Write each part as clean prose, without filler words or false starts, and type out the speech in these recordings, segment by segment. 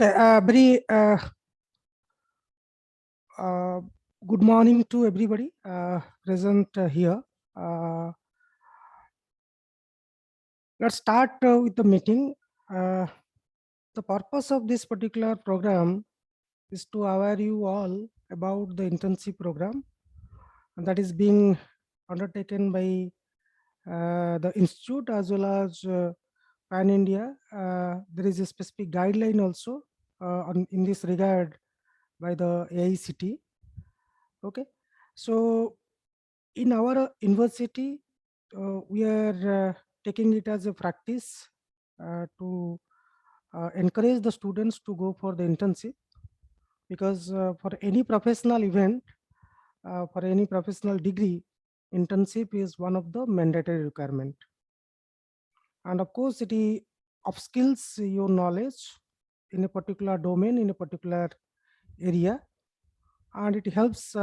Okay, very good morning to everybody present here. Uh, let's start with the meeting. Uh, the purpose of this particular program is to aware you all about the internship program that is being undertaken by the institute as well as Pan India. There is a specific guideline also in this regard by the AICT. Okay, so in our university, we are taking it as a practice to encourage the students to go for the internship, because for any professional event, for any professional degree, internship is one of the mandatory requirement. And of course, it upskills your knowledge in a particular domain, in a particular area, and it helps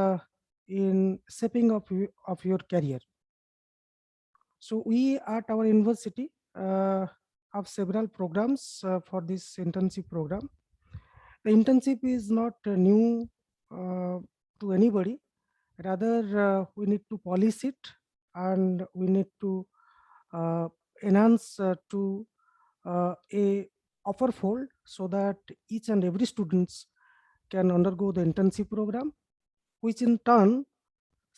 in shaping of your career. So we at our university have several programs for this internship program. The internship is not new to anybody. Rather, we need to polish it, and we need to uh, enhance to a offer fold, so that each and every students can undergo the internship program, which in turn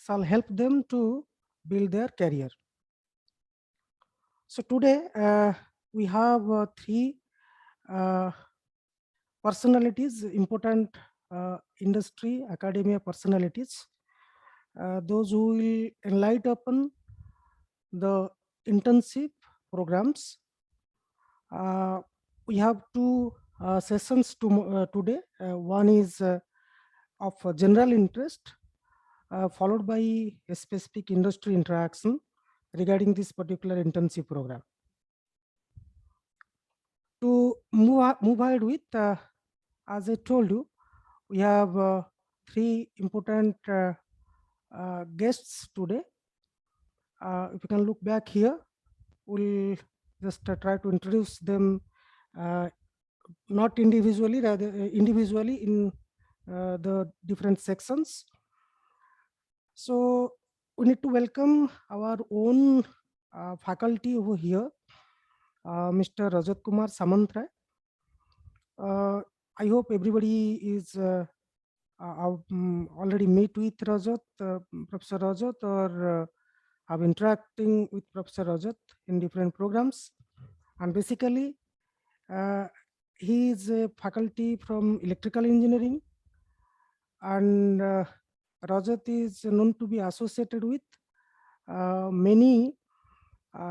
shall help them to build their career. So today we have three uh, personalities, important industry, academia personalities, those who will enlighten upon the internship programs. Uh, we have two sessions today. One is of general interest, followed by a specific industry interaction regarding this particular internship program. To move ahead with, as I told you, we have three important guests today. If you can look back here, we'll just try to introduce them, uh, not individually, rather individually in the different sections. So we need to welcome our own faculty over here, Mr. Rajat Kumar Samantray. I hope everybody is already meet with Rajat, Professor Rajat, or have interacting with Professor Rajat in different programs. And basically, uh, he is a faculty from electrical engineering, and Rajat is known to be associated with many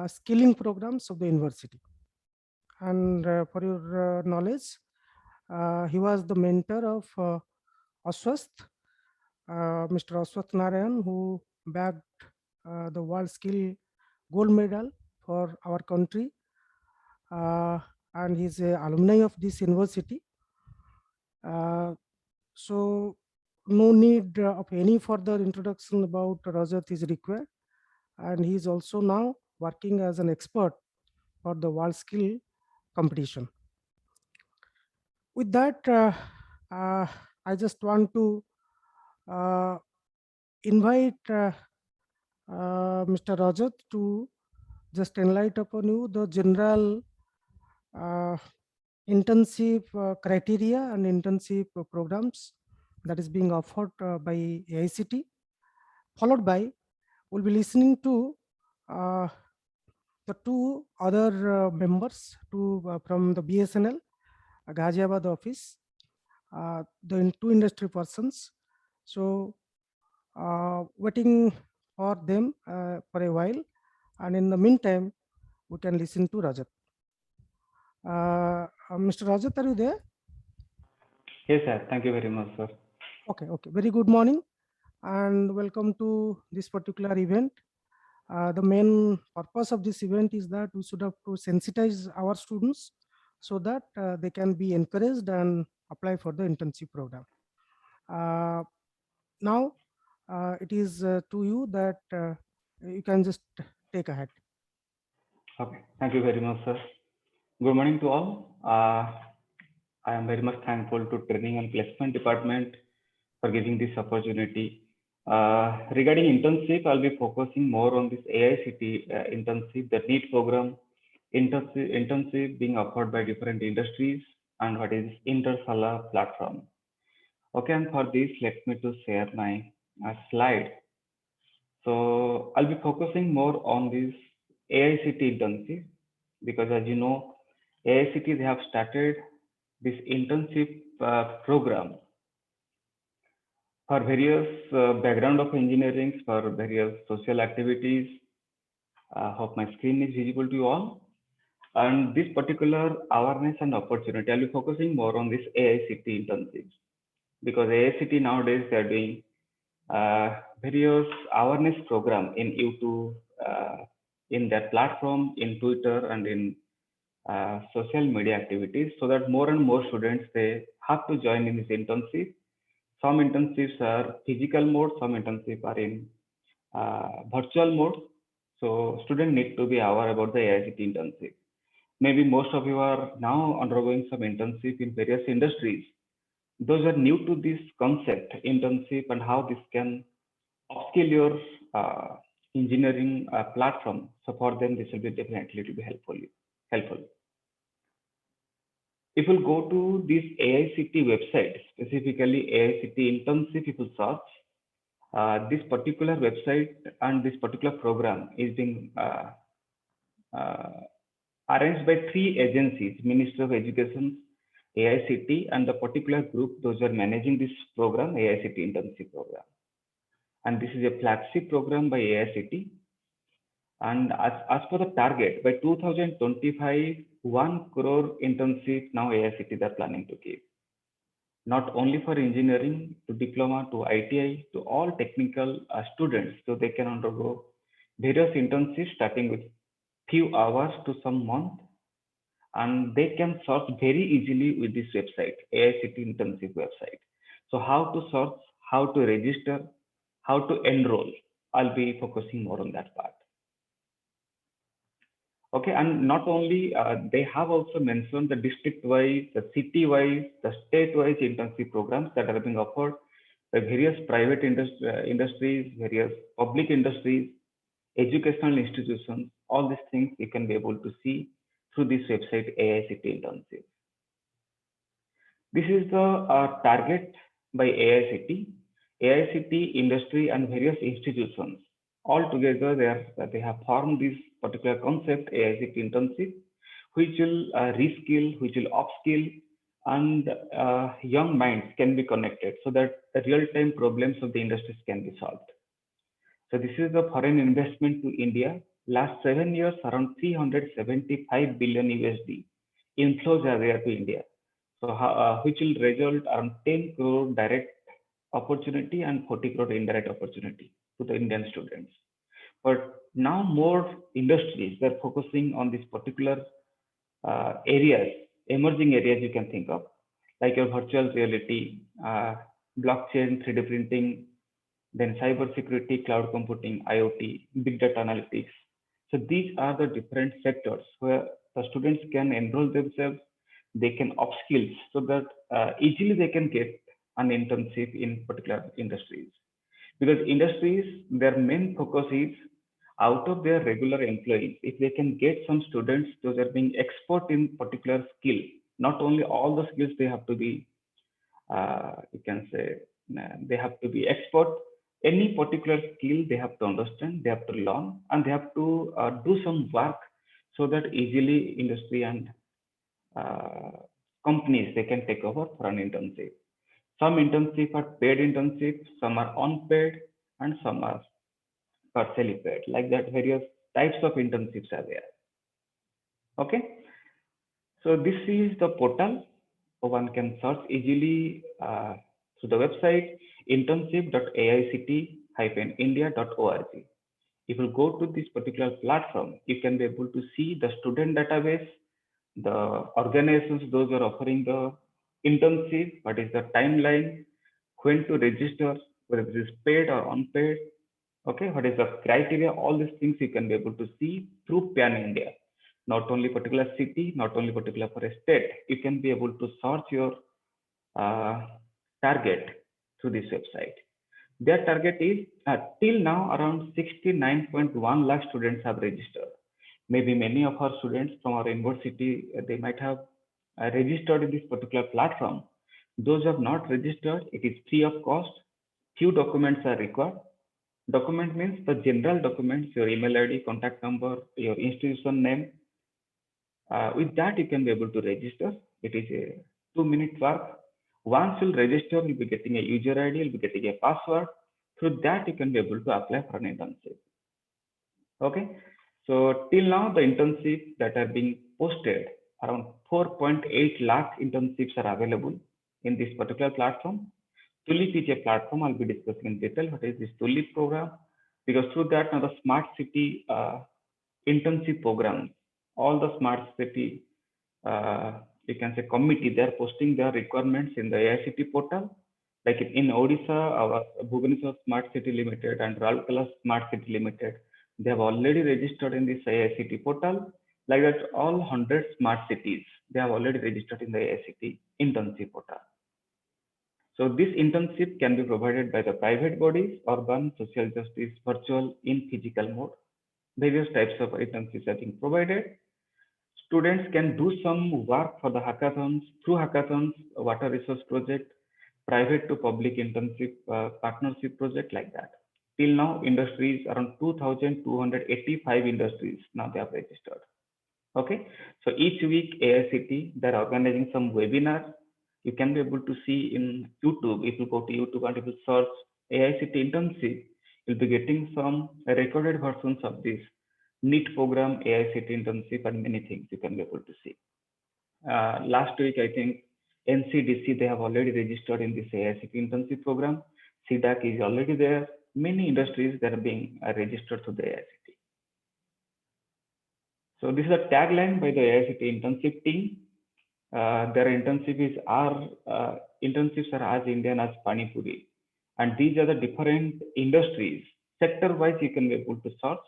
skilling programs of the university. And for your knowledge, he was the mentor of Aswasth, Mr. Aswath Narayan, who bagged the World Skill Gold Medal for our country, and he's a alumni of this university. So no need of any further introduction about Rajat is required, and he is also now working as an expert for the World Skill competition. With that, I just want to uh, invite Mr. Rajat to just enlighten upon you the general uh, internship criteria and internship programs that is being offered by AICT. Followed by, we'll be listening to uh, the two other members from the BSNL Ghaziabad office, the two industry persons. So waiting for them for a while, and in the meantime, we can listen to Rajat. Mr. Rajat, are you there? Yes, sir. Thank you very much, sir. Okay, okay. Very good morning and welcome to this particular event. The main purpose of this event is that we should have to sensitize our students so that they can be encouraged and apply for the internship program. Now, it is to you that you can just take ahead. Okay. Thank you very much, sir. Good morning to all. I am very much thankful to Training and Placement Department for giving this opportunity. Regarding internship, I'll be focusing more on this AICT internship, the NEET program, internship being offered by different industries, and what is Intersala platform. Okay, and for this, let me to share my slide. So I'll be focusing more on this AICT internship because, as you know, AICT they have started this internship program for various background of engineering, for various social activities. Hope my screen is visible to you all. And this particular awareness and opportunity, I'll be focusing more on this AICT internships because AICT nowadays they are doing various awareness program in YouTube, in their platform, in Twitter, and in social media activities, so that more and more students they have to join in this internship. Some internships are physical mode, some internships are in virtual mode. So students need to be aware about the AICT internship. Maybe most of you are now undergoing some internship in various industries. Those are new to this concept, internship, and how this can upskill your uh, engineering platform. So for them, this will be definitely to be helpful. If you go to this AICT website, specifically AICT internship, if you search, this particular website and this particular program is being uh, arranged by three agencies, Ministry of Education, AICT, and the particular group, those are managing this program, AICT internship program. And this is a flagship program by AICT. And as per the target, by 2025, 1 crore internship now AICT they are planning to give. Not only for engineering, to diploma, to ITI, to all technical students, so they can undergo various internships starting with few hours to some month, and they can search very easily with this website, AICT internship website. So how to search, how to register, how to enroll, I'll be focusing more on that part. Okay, and not only they have also mentioned the district-wise, the city-wise, the state-wise internship programs that are being offered by various private industries, various public industries, educational institutions. All these things you can be able to see through this website, AICT internship. This is the target by AICT, AICT industry and various institutions. All together, they have formed this particular concept, AICT internship, which will reskill, which will upskill, and young minds can be connected so that the real-time problems of the industries can be solved. So this is the foreign investment to India. Last 7 years, around 375 billion USD inflows are there to India. So which will result around 10 crore direct opportunity and 40 crore indirect opportunity to the Indian students. But now more industries they're focusing on this particular areas, emerging areas you can think of, like your virtual reality, blockchain, 3D printing, then cyber security, cloud computing, IoT, big data analytics. So these are the different sectors where the students can enroll themselves, they can upskill so that easily they can get an internship in particular industries. Because industries, their main focus is out of their regular employees, if they can get some students, those are being expert in particular skill, not only all the skills they have to be you can say they have to be expert. Any particular skill they have to understand, they have to learn, and they have to do some work so that easily industry and uh, companies they can take over for an internship. Some internships are paid internships, some are unpaid, and some are partially paid. Like that, various types of internships are there. Okay, so this is the portal. One can search easily through the website internship.aict-india.org. If you go to this particular platform, you can be able to see the student database, the organizations, those are offering the internship, what is the timeline, when to register, whether it is paid or unpaid, okay, what is the criteria, all these things you can be able to see through Pan India. not only particular city, not only particular for a state. You can be able to search your target through this website. Their target is till now around 69.1 lakh students have registered. Maybe many of our students from our university, they might have registered in this particular platform. Those who have not registered, it is free of cost. Few documents are required. Document means the general documents, your email ID, contact number, your institution name. With that, you can be able to register. It is a 2-minute work. Once you register, you'll be getting a user ID, you'll be getting a password. Through that, you can be able to apply for an internship. Okay. So till now, the internships that are being posted, around 4.8 lakh internships are available in this particular platform. Tulip is a platform I'll be discussing in detail. What is this Tulip program? Because through that, now the smart city internship program, all the smart city, you can say committee, they're posting their requirements in the AICT portal. Like in Odisha, our Bhubaneswar Smart City Limited and Rourkela Smart City Limited, they have already registered in this AICT portal. Like that, all 100 smart cities, they have already registered in the AICT internship portal. So this internship can be provided by the private bodies, urban, social justice, virtual, in physical mode. Various types of internships are being provided. Students can do some work for the hackathons, through hackathons, water resource project, private to public internship partnership project, like that. Till now, industries, around 2,285 industries, now they have registered. Okay, so each week AICT, they're organizing some webinars. You can be able to see in YouTube. If you go to YouTube and if you search AICT internship, you'll be getting some recorded versions of this NEET program, AICT internship, and many things you can be able to see. Last week, I think NCDC, they have already registered in this AICT internship program. CDAC is already there. Many industries that are being registered to the AICT. So this is a tagline by the AICT internship team. Their internship is internships are as Indian as Pani Puri. And these are the different industries. Sector-wise, you can be able to search.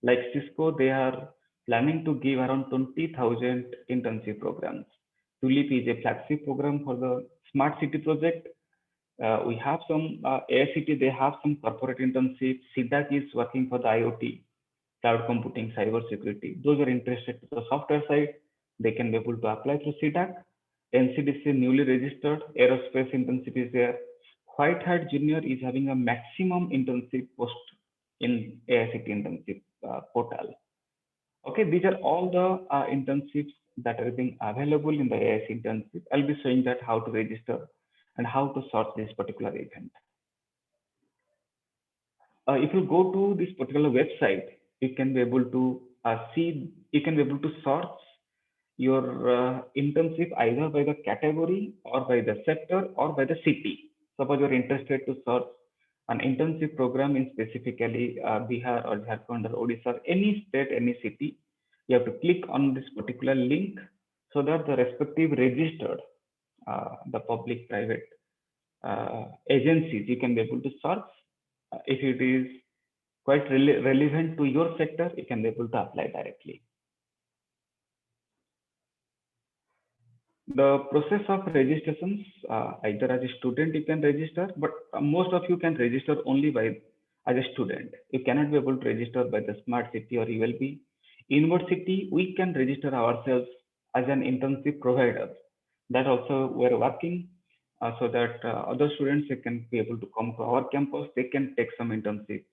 Like Cisco, they are planning to give around 20,000 internship programs. Tulip is a flagship program for the smart city project. We have some AICT, they have some corporate internships. SIDAC is working for the IoT, cloud computing, cyber security. Those are interested to the software side, they can be able to apply through SIDAC. NCDC newly registered aerospace internship is there. White Hat Junior is having a maximum internship post in AICT internship portal. Okay, these are all the internships that are being available in the AICT internship. I'll be showing that how to register and how to search this particular event. If you go to this particular website, you can be able to see, you can be able to search your internship either by the category or by the sector or by the city. Suppose you're interested to search an internship program in specifically Bihar or Jharkhand or Odisha, any state, any city, you have to click on this particular link so that the respective registered, the public, private agencies, you can be able to search. If it is quite relevant to your sector, you can be able to apply directly. The process of registrations, either as a student you can register, but most of you can register only by as a student. You cannot be able to register by the smart city or ULB. University, we can register ourselves as an internship provider. That also we're working so that other students, they can be able to come to our campus, they can take some internship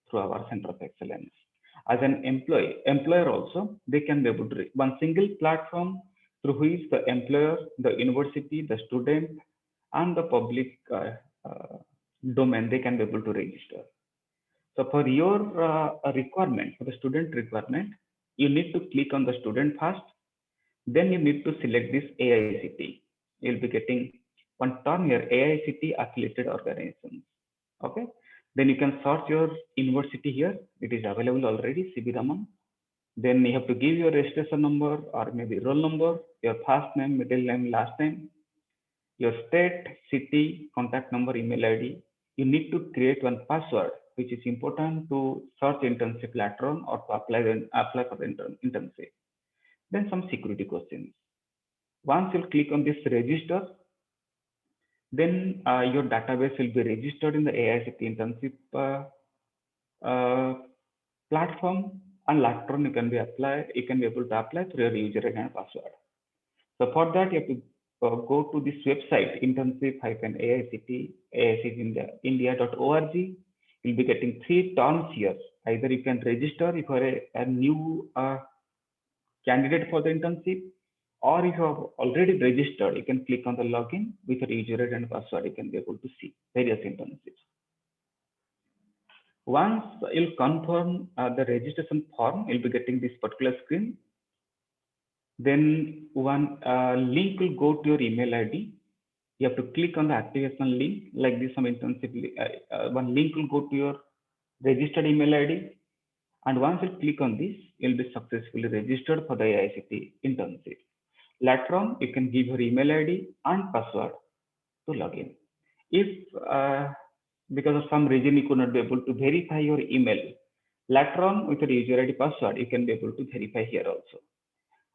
through our center of excellence. As an employer also, they can be able to one single platform through which the employer, the university, the student, and the public domain, they can be able to register. So for your requirement, for the student requirement, you need to click on the student first. Then you need to select this AICT. You'll be getting one term here, AICT affiliated organizations. Okay. Then you can search your university here. It is available already, CB Raman. Then you have to give your registration number or maybe roll number, your first name, middle name, last name, your state, city, contact number, email ID. You need to create one password, which is important to search internship later on or to apply for the internship. then some security questions. Once you click on this register, then your database will be registered in the AICTE internship uh, platform, and later on you can be able to apply through your username and password. So for that, you have to go to this website, internship-aictindia.org. You'll be getting 3 terms here. Either you can register if you are a new candidate for the internship, or if you have already registered, you can click on the login with your username and password. You can be able to see various internships. Once you'll confirm the registration form, you'll be getting this particular screen. Then one link will go to your email ID. You have to click on the activation link, like this, some internship. One link will go to your registered email ID. And once you click on this, you'll be successfully registered for the AICTE internship. Later on, you can give your email ID and password to log in. If because of some reason you could not be able to verify your email, later on with your user ID password, you can be able to verify here also.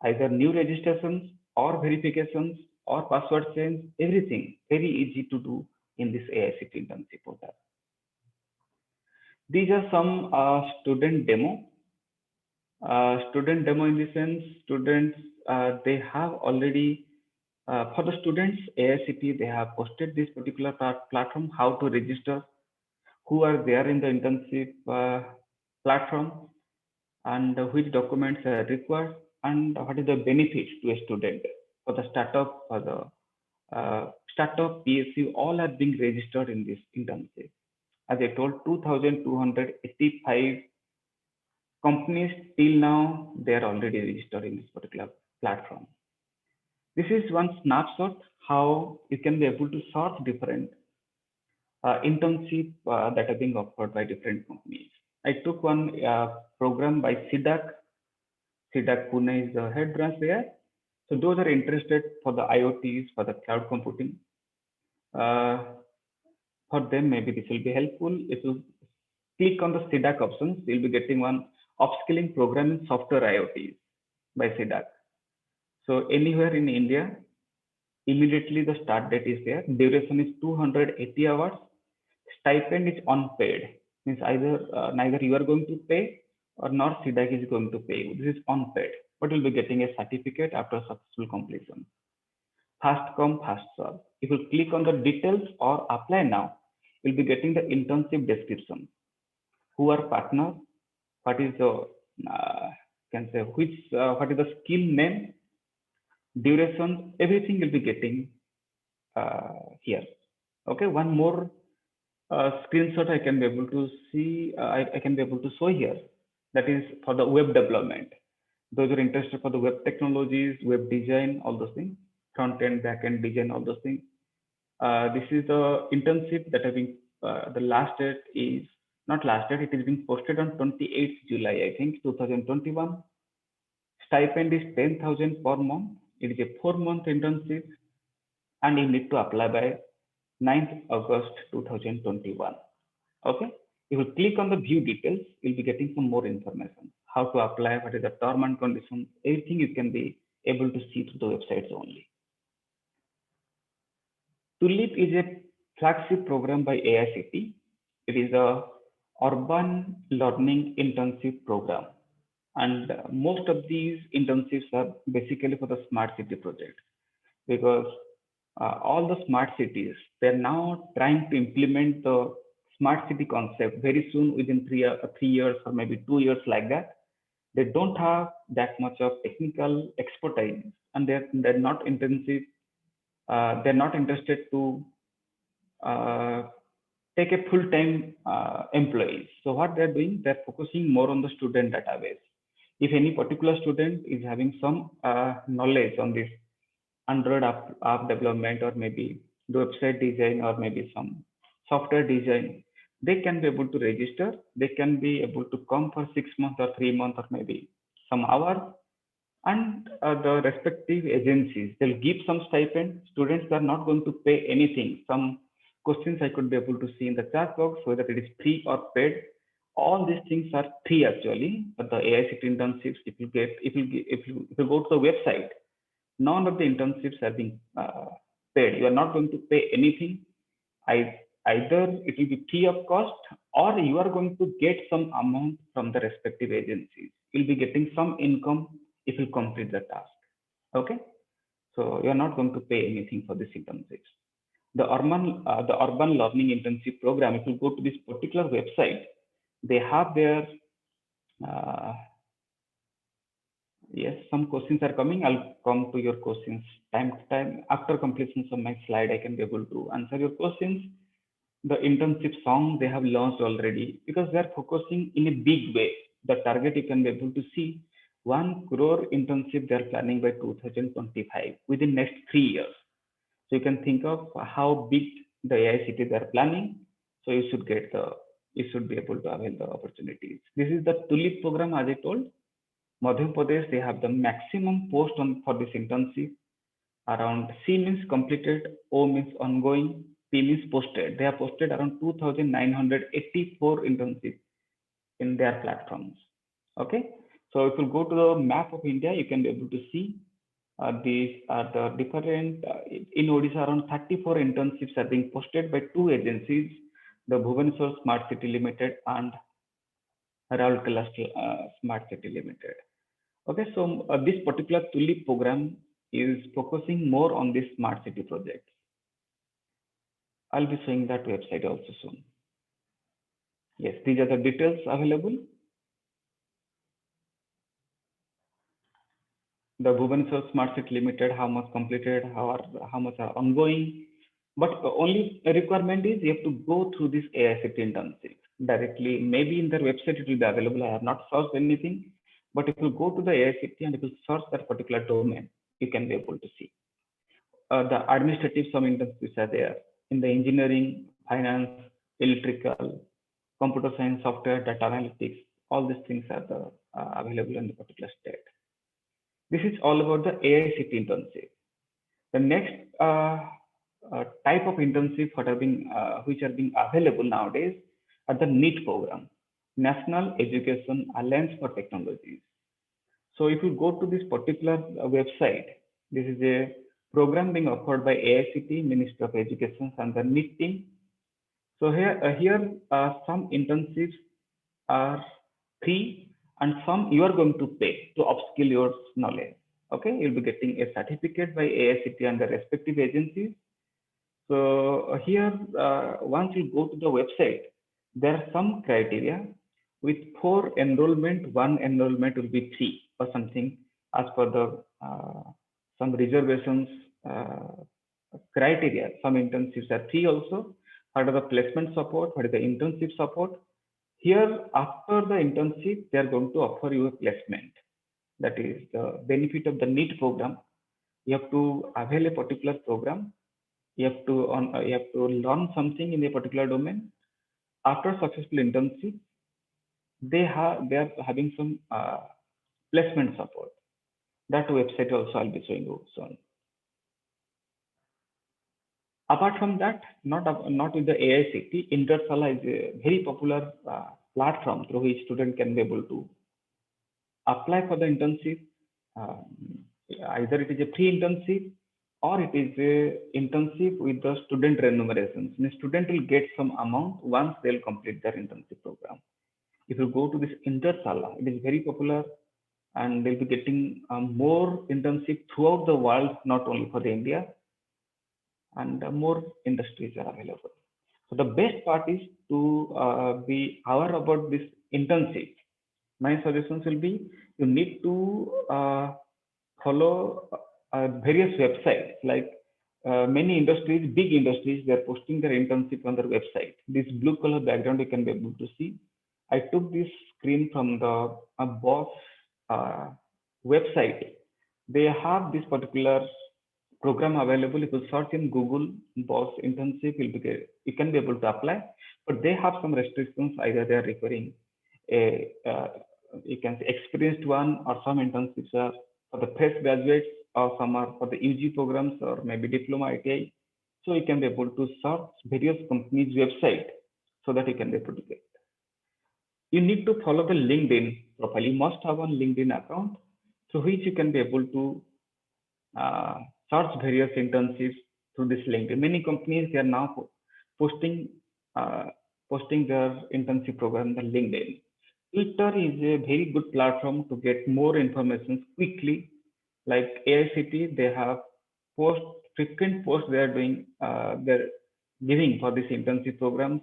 Either new registrations or verifications or password change, everything very easy to do in this AICTE internship portal. These are some student demo. Student demo in the sense, students, they have already, for the students, AICTE, they have posted this particular platform, how to register, who are there in the internship platform, and which documents are required, and what is the benefits to a student for the startup, for the startup, PSU, all are being registered in this internship. As I told, 2,285 companies till now, they are already registered in this particular platform. This is one snapshot how you can be able to sort different internship that are being offered by different companies. I took one program by SIDAC. SIDAC Pune is the head branch there. So those are interested for the IoTs, for the cloud computing. For them, maybe this will be helpful. If you click on the SIDAC options, you'll be getting one upskilling program in software IoTs by SIDAC. So anywhere in India, immediately the start date is there. Duration is 280 hours. Stipend is unpaid. Means either neither you are going to pay or nor SIDAC is going to pay. This is unpaid, but you'll be getting a certificate after successful completion. Fast come, fast serve. If you click on the details or apply now, you'll be getting the internship description. Who are partners? What is the can say which what is the skill name, duration, everything you'll be getting here. Okay, one more screenshot I can be able to see. I can be able to show here. That is for the web development. Those are interested for the web technologies, web design, all those things, front end, back end design, all those things. This is the internship that have been. The last date is not last date. It is being posted on 28th July, I think, 2021. Stipend is 10,000 per month. It is a 4-month internship, and you need to apply by 9th August 2021. Okay. If you click on the view details, you'll be getting some more information. How to apply, what is the term and condition, everything you can be able to see through the websites only. TULIP is a flagship program by AICTE. It is a urban learning internship program. And most of these internships are basically for the smart city project, because all the smart cities, they're now trying to implement the smart city concept very soon, within 3 years or maybe 2 years, like that. They don't have that much of technical expertise, and they're not intensive. They're not interested to take a full-time employees. So what they're doing, they're focusing more on the student database. If any particular student is having some knowledge on this Android app development, or maybe the website design, or maybe some software design, they can be able to register. They can be able to come for 6 months or 3 months or maybe some hours, and the respective agencies, they'll give some stipend. Students are not going to pay anything. Some questions I could be able to see in the chat box, whether it is free or paid. All these things are free actually, but the AICT internships, if you go to the website, none of the internships are being paid. You are not going to pay anything. Either it will be free of cost, or you are going to get some amount from the respective agencies. You'll be getting some income if you complete the task. Okay, so you are not going to pay anything for this internships. The urban learning internship program, if you go to this particular website, they have their yes, some questions are coming. I'll come to your questions time to time. After completion of my slide, I can be able to answer your questions. The internship song they have launched already, because they are focusing in a big way. The target, you can be able to see, 1 crore internship they are planning by 2025, within next 3 years. So you can think of how big the AICT they are planning. So you should be able to avail the opportunities. This is the TULIP program, as I told. Madhya Pradesh, they have the maximum post on for this internship. Around C means completed, O means ongoing, P means posted. They have posted around 2,984 internships in their platforms. Okay, so if you go to the map of India, you can be able to see these are the different. In Odisha, around 34 internships are being posted by two agencies: the Bhubaneswar Smart City Limited and Rourkela Smart City Limited. Okay, so this particular TULIP program is focusing more on this smart city project. I'll be showing that website also soon. Yes, these are the details available. The Bhubaneswar Smart City Limited, how much completed, how much are ongoing. But only requirement is you have to go through this AICT internship directly. Maybe in their website it will be available. I have not searched anything. But if you go to the AICT and if you search that particular domain, you can be able to see. The administrative some internships are there in the engineering, finance, electrical, computer science, software, data analytics. All these things are available in the particular state. This is all about the AICT internship. The next type of internship which are being available nowadays are the NEET program, National Education Alliance for Technologies. So if you go to this particular website, this is a program being offered by AICT, Ministry of Education, and the NEET team. So here some internships are free, and some you are going to pay to upskill your knowledge. Okay, you'll be getting a certificate by AICT and the respective agencies. So here, once you go to the website, there are some criteria. With 4 enrollment, 1 enrollment will be free or something, as per the some reservations criteria. Some internships are free also. What are the placement support? What is the internship support? Here, after the internship, they are going to offer you a placement. That is the benefit of the NEET program. You have to avail a particular program. You have to learn something in a particular domain. After successful internship, they are having some placement support. That website also I'll be showing you soon. Apart from that, not with the AICT, Intersala is a very popular platform through which student can be able to apply for the internship. Either it is a free internship or it is a internship with the student remunerations. The student will get some amount once they'll complete their internship program. If you go to this Intersala, it is very popular, and they'll be getting more internship throughout the world, not only for the India, and more industries are available. So the best part is to be aware about this internship. My suggestions will be, you need to follow various websites, like many industries, big industries, they're posting their internship on their website. This blue color background you can be able to see. I took this screen from the Boss website. They have this particular program available. If you search in Google Boss internship, you can be able to apply, but they have some restrictions. Either they are requiring a you can say experienced one, or some internships are for the fresh graduates, or some are for the UG programs, or maybe diploma, ITI. So you can be able to search various companies' website so that you can be able to get. you need to follow the LinkedIn profile. You must have one LinkedIn account through which you can be able to search various internships through this LinkedIn. Many companies they are now posting uh, posting their internship program on LinkedIn. Twitter is a very good platform to get more information quickly. Like AICT, they have post frequent posts they are doing. They're giving for this internship program,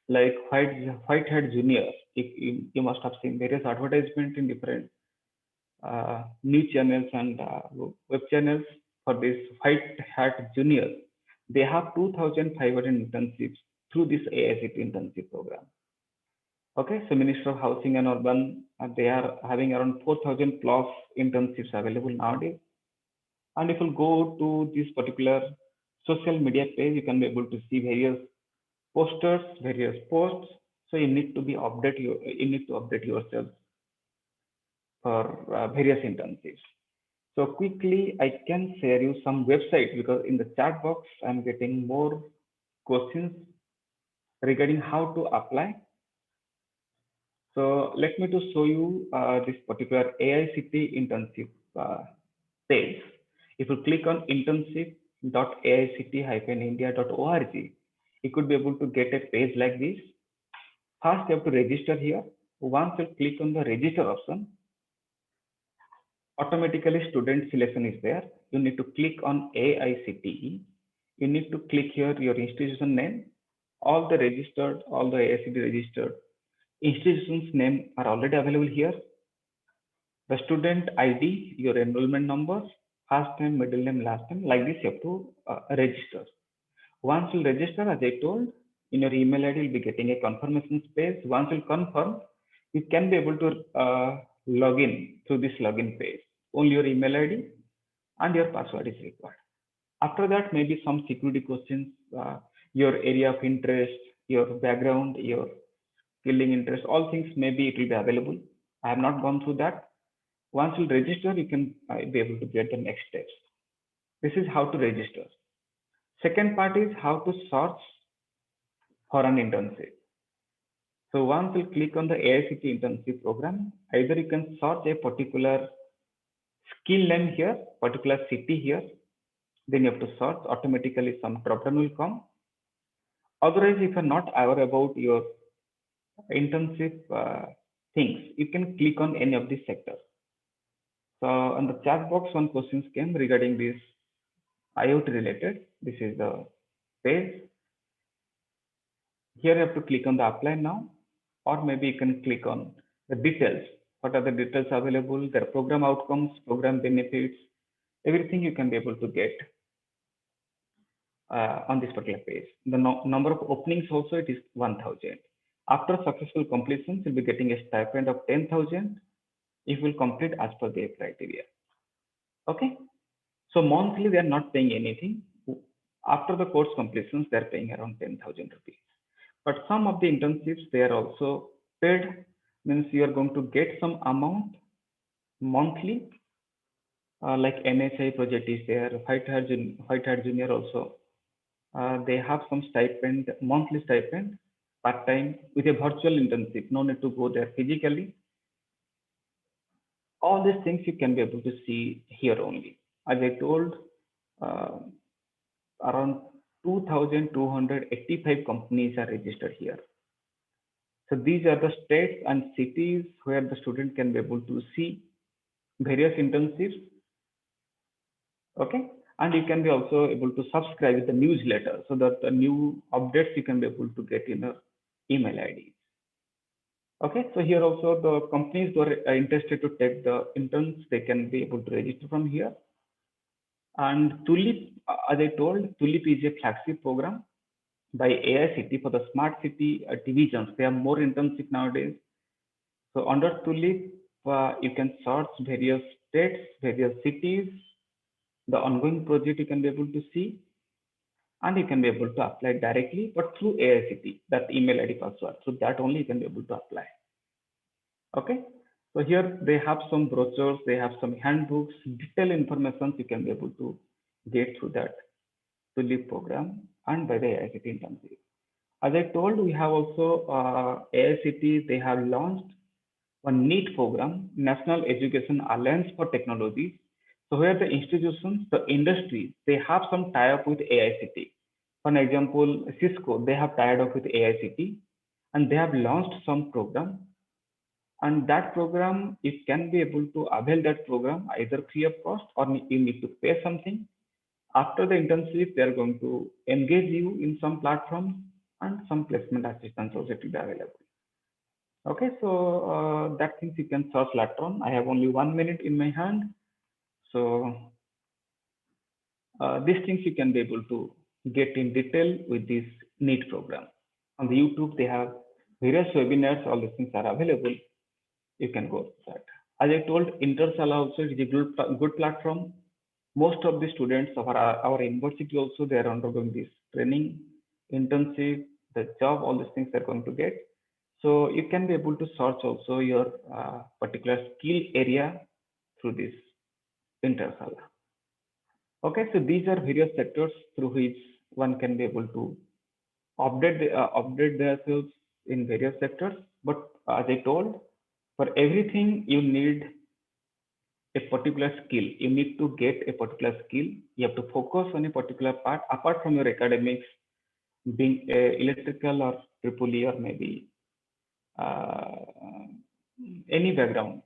like Whitehead Junior. If you must have seen various advertisements in different news channels and web channels for this White Hat Junior. They have 2,500 internships through this AICT internship program. Okay, so Minister of Housing and Urban, they are having around 4,000 plus internships available nowadays. And if you go to this particular social media page, you can be able to see various posters, various posts. So you need to you need to update yourself for various internships. So quickly, I can share you some websites because in the chat box, I'm getting more questions regarding how to apply. So let me to show you this particular AICT internship page. If you click on internship.aict-india.org, you could be able to get a page like this. First, you have to register here. Once you click on the register option, automatically student selection is there. You need to click on AICTE. You need to click here your institution name. All the AICTE registered institutions name are already available here. The student ID, your enrollment number, first name, middle name, last name, like this you have to register. Once you register, as I told, in your email ID, you'll be getting a confirmation space. Once you confirm, you can be able to log in through this login page. Only your email ID and your password is required. After that, maybe some security questions, your area of interest, your background, your skilling interest, all things maybe it will be available. I have not gone through that. Once you register, you can be able to get the next steps. This is how to register. Second part is how to search for an internship. So once you click on the AICT internship program, either you can search a particular skill name here, particular city here, then you have to search, automatically some dropdown will come. Otherwise, if you're not aware about your internship things, you can click on any of these sectors. So on the chat box, one questions came regarding this IoT related. This is the page. Here you have to click on the apply now, or maybe you can click on the details. What are the details available? Their program outcomes, program benefits, everything you can be able to get on this particular page. The number of openings also it is 1,000. After successful completion, you'll be getting a stipend of 10,000 if you will complete as per their criteria. Okay. So monthly they are not paying anything. After the course completions, they are paying around 10,000 rupees. But some of the internships they are also paid, means you are going to get some amount monthly, like NSI project is there, Whitehead Junior also. They have some stipend, monthly stipend, part time with a virtual internship. No need to go there physically. All these things you can be able to see here only. As I told, around 2,285 companies are registered here. So these are the states and cities where the student can be able to see various internships. Okay. And you can be also able to subscribe with the newsletter so that the new updates you can be able to get in your email ID. Okay. So here also the companies who are interested to take the interns, they can be able to register from here. And Tulip, as I told, Tulip is a flagship program by AICT for the smart city divisions. They have more internship nowadays. So under Tulip, you can search various states, various cities, the ongoing project you can be able to see, and you can be able to apply directly, but through AICT, that email ID password. So that only you can be able to apply. Okay. So here they have some brochures, they have some handbooks, detailed information you can be able to get through that Tulip program and by the AICT internship. As I told, we have also AICT, they have launched one NEET program, National Education Alliance for Technologies. So where the institutions, the industries, they have some tie-up with AICT. For example, Cisco, they have tied up with AICT and they have launched some program. And that program, you can be able to avail that program either free of cost or you need to pay something. After the internship, they are going to engage you in some platforms and some placement assistance also to be available. Okay, so that things you can search later on. I have only 1 minute in my hand. So these things you can be able to get in detail with this NEET program. On the YouTube, they have various webinars, all these things are available. You can go to that. As I told, Intersala also is a good platform. Most of the students of our university also, they are undergoing this training, internship, the job, all these things they're going to get. So you can be able to search also your particular skill area through this Intersala. Okay, so these are various sectors through which one can be able to update themselves in various sectors. But as I told, for everything you need a particular skill. You need to get a particular skill. You have to focus on a particular part apart from your academics, being electrical or triple E or maybe uh, any background.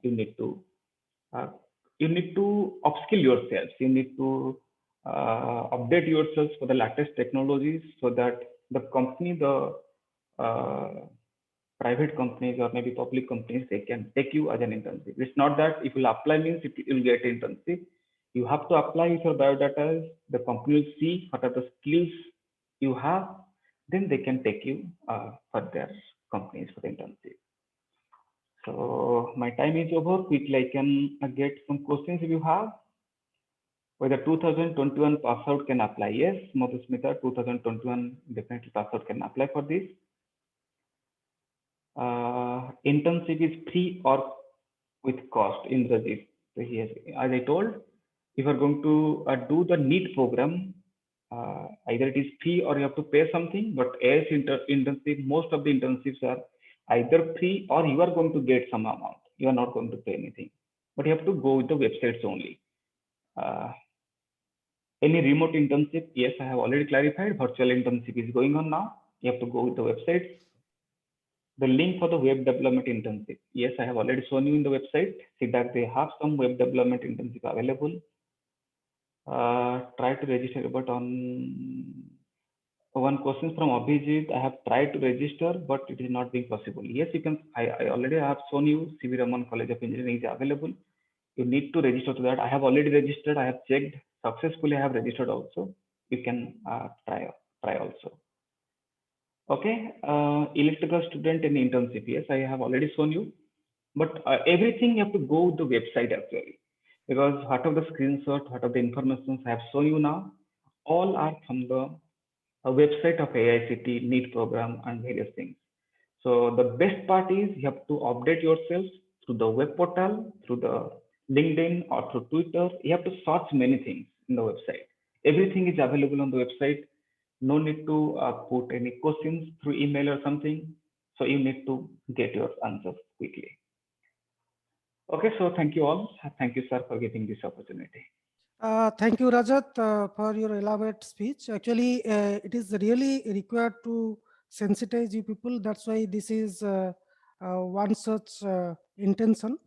Uh, you need to upskill yourself. You need to update yourselves for the latest technologies so that the company, the uh, private companies or maybe public companies, they can take you as an internship. It's not that if you apply means you'll get internship. You have to apply with your biodata. The company will see what are the skills you have, then they can take you for their companies for the internship. So my time is over. Quickly, I can get some questions if you have. Whether 2021 pass out can apply? Yes, Madhusmita, 2021 definitely pass out can apply for this. Internship is free or with cost, Indrajit. So he as I told, if you are going to do the NEET program, either it is free or you have to pay something. But as internship, most of the internships are either free or you are going to get some amount. You are not going to pay anything, but you have to go with the websites only. Uh, any remote internship? Yes, I have already clarified. Virtual internship is going on now. You have to go with the websites. The link for the web development internship. Yes, I have already shown you in the website. See that they have some web development internship available. Try to register, but on one question from Abhijit, I have tried to register, but it is not being possible. Yes, you can. I already have shown you CV Raman College of Engineering is available. You need to register to that. I have already registered. I have checked successfully. I have registered also. You can try also. Okay, electrical student in internship. Yes, I have already shown you, but everything you have to go to the website actually, because what of the screenshot, what of the information I have shown you now, all are from the website of AICT, NEET program and various things. So the best part is you have to update yourself through the web portal, through the LinkedIn or through Twitter. You have to search many things in the website. Everything is available on the website. No need to put any questions through email or something. So you need to get your answers quickly. Okay, so thank you all. Thank you, sir, for giving this opportunity. Thank you, Rajat, for your elaborate speech. Actually, it is really required to sensitize you people. That's why this is one such intention.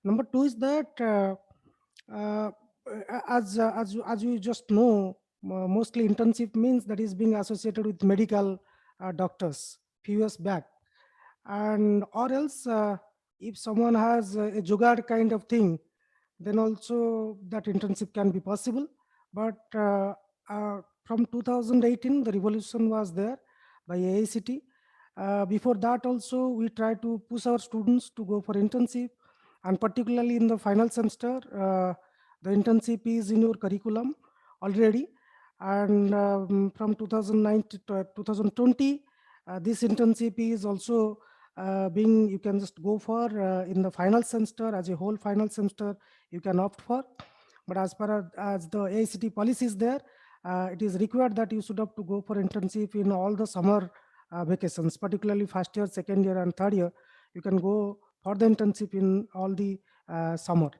Number two is that uh, as you just know, mostly internship means that is being associated with medical doctors few years back, and or else if someone has a jugaad kind of thing, then also that internship can be possible. But from 2018, the revolution was there by AICT. Before that also, we try to push our students to go for internship, and particularly in the final semester, the internship is in your curriculum already. And from 2019 to 2020, this internship is also being, you can just go for in the final semester, as a whole final semester you can opt for. But as far as the AICT policy is there, it is required that you should have to go for internship in all the summer vacations, particularly first year, second year, and third year. You can go for the internship in all the summer.